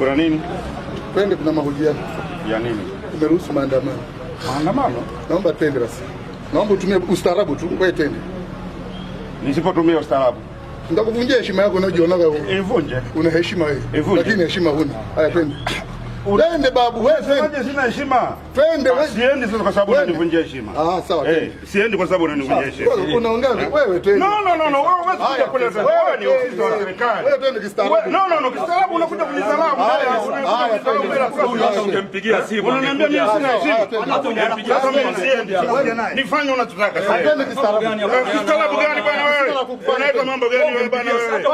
Kuna nini? Twende, kuna mahojiano. Ya nini? Tumeruhusu maandamano. Maandamano? Naomba twende basi. Naomba utumie ustaarabu tu, wewe twende. Nisipotumia ustaarabu nitakuvunjia heshima yako unajionaga wewe. Ivunje. Una heshima wewe. Lakini heshima huna. Haya twende. Twende babu, wewe twende. Sina heshima. Twende wewe. Siendi sasa kwa sababu unanivunjia heshima. Sawa. Siendi kwa sababu unanivunjia heshima. Unaongea wewe twende. No, wewe usije kuleta. Wewe ni ofisi wa serikali. Wewe twende kistaarabu. No, kistaarabu unakuja kunizalamu. Hata ungempigia simu. Unaniambia mimi sina heshima. Hata ungempigia simu. Nifanye unachotaka. Twende kistaarabu. Kistaarabu gani bwana wewe? Unaita mambo gani wewe bwana wewe?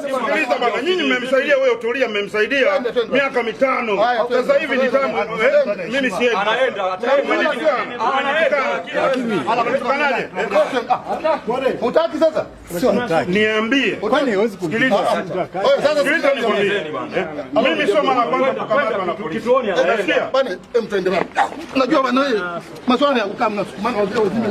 Sikiliza bwana, nyinyi mmemsaidia wewe Tulia, mmemsaidia miaka 5. Sasa hivi ni tamu. Mimi siendi. Anaenda. Anatukanaje? Hutaki sasa? Niambie. Kwani huwezi Sikiliza. Sikiliza nikwambie. Mimi sio mara kwanza kukamatwa na polisi. Unasikia? Bwana, twende bwana. Unajua bwana wewe, maswala ya kukaa mnasukumana wazee wazima.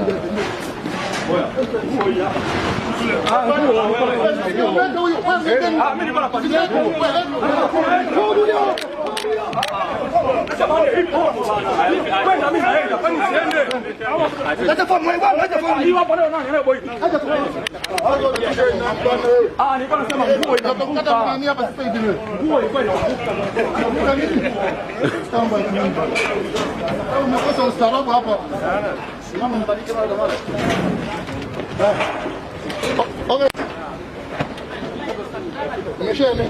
Umekosa ustaarabu hapa. Okay. Umeshane.